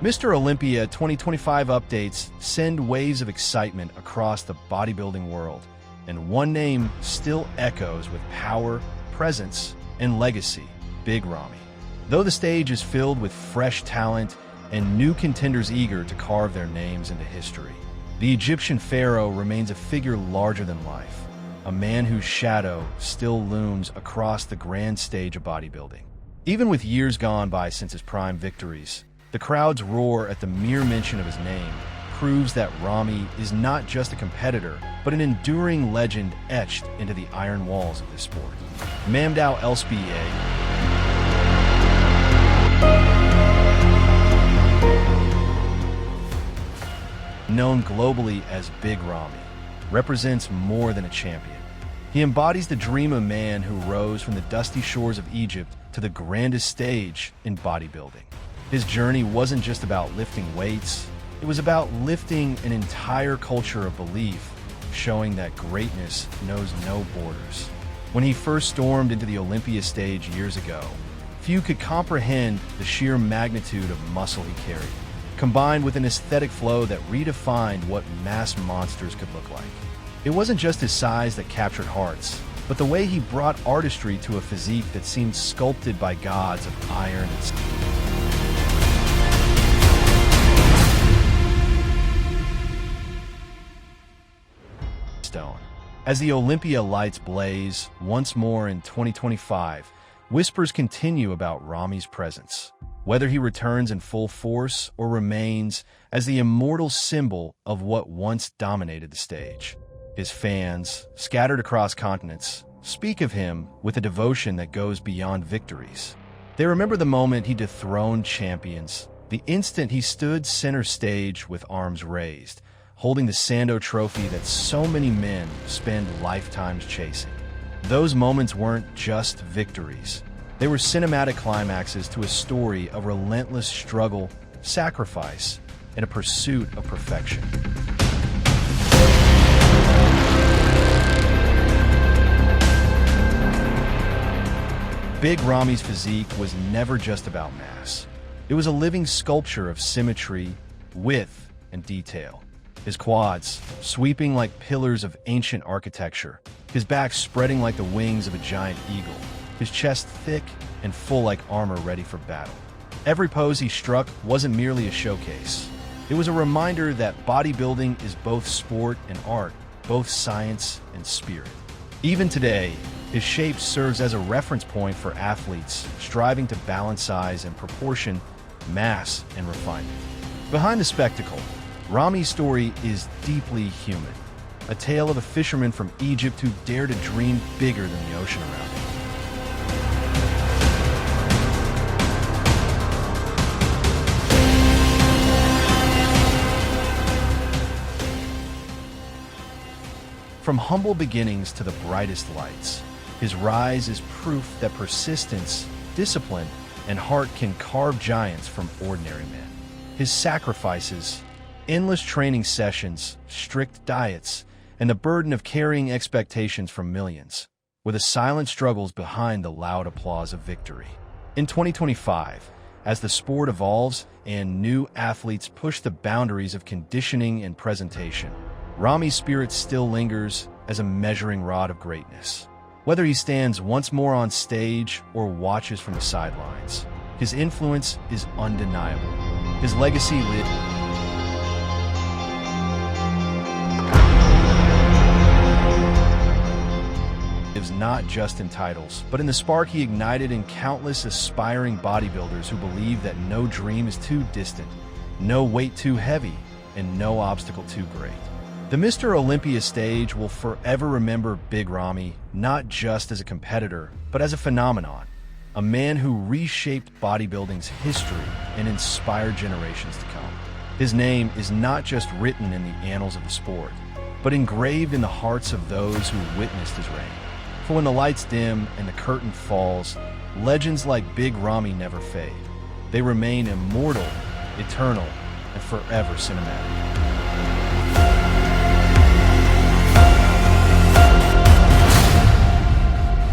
Mr. Olympia 2025 updates send waves of excitement across the bodybuilding world, and one name still echoes with power, presence, and legacy: Big Ramy. Though the stage is filled with fresh talent and new contenders eager to carve their names into history, the Egyptian pharaoh remains a figure larger than life, a man whose shadow still looms across the grand stage of bodybuilding. Even with years gone by since his prime victories, the crowd's roar at the mere mention of his name proves that Ramy is not just a competitor, but an enduring legend etched into the iron walls of this sport. Mamdouh Elssbiay, known globally as Big Ramy, represents more than a champion. He embodies the dream of a man who rose from the dusty shores of Egypt to the grandest stage in bodybuilding. His journey wasn't just about lifting weights, it was about lifting an entire culture of belief, showing that greatness knows no borders. When he first stormed into the Olympia stage years ago, few could comprehend the sheer magnitude of muscle he carried, combined with an aesthetic flow that redefined what mass monsters could look like. It wasn't just his size that captured hearts, but the way he brought artistry to a physique that seemed sculpted by gods of iron and stone. As the Olympia lights blaze once more in 2025, whispers continue about Ramy's presence, whether he returns in full force or remains as the immortal symbol of what once dominated the stage. His fans, scattered across continents, speak of him with a devotion that goes beyond victories. They remember the moment he dethroned champions, the instant he stood center stage with arms raised, holding the Sandow trophy that so many men spend lifetimes chasing. Those moments weren't just victories. They were cinematic climaxes to a story of relentless struggle, sacrifice, and a pursuit of perfection. Big Ramy's physique was never just about mass. It was a living sculpture of symmetry, width, and detail. His quads, sweeping like pillars of ancient architecture, his back spreading like the wings of a giant eagle, his chest thick and full like armor ready for battle. Every pose he struck wasn't merely a showcase. It was a reminder that bodybuilding is both sport and art, both science and spirit. Even today, his shape serves as a reference point for athletes striving to balance size and proportion, mass and refinement. Behind the spectacle, Ramy's story is deeply human, a tale of a fisherman from Egypt who dared to dream bigger than the ocean around him. From humble beginnings to the brightest lights, his rise is proof that persistence, discipline, and heart can carve giants from ordinary men. His sacrifices, endless training sessions, strict diets, and the burden of carrying expectations from millions were the silent struggles behind the loud applause of victory. In 2025, as the sport evolves and new athletes push the boundaries of conditioning and presentation, Ramy's spirit still lingers as a measuring rod of greatness. Whether he stands once more on stage or watches from the sidelines, his influence is undeniable. His legacy lives not just in titles, but in the spark he ignited in countless aspiring bodybuilders who believe that no dream is too distant, no weight too heavy, and no obstacle too great. The Mr. Olympia stage will forever remember Big Ramy not just as a competitor, but as a phenomenon, a man who reshaped bodybuilding's history and inspired generations to come. His name is not just written in the annals of the sport, but engraved in the hearts of those who witnessed his reign. For when the lights dim and the curtain falls, legends like Big Ramy never fade. They remain immortal, eternal, and forever cinematic.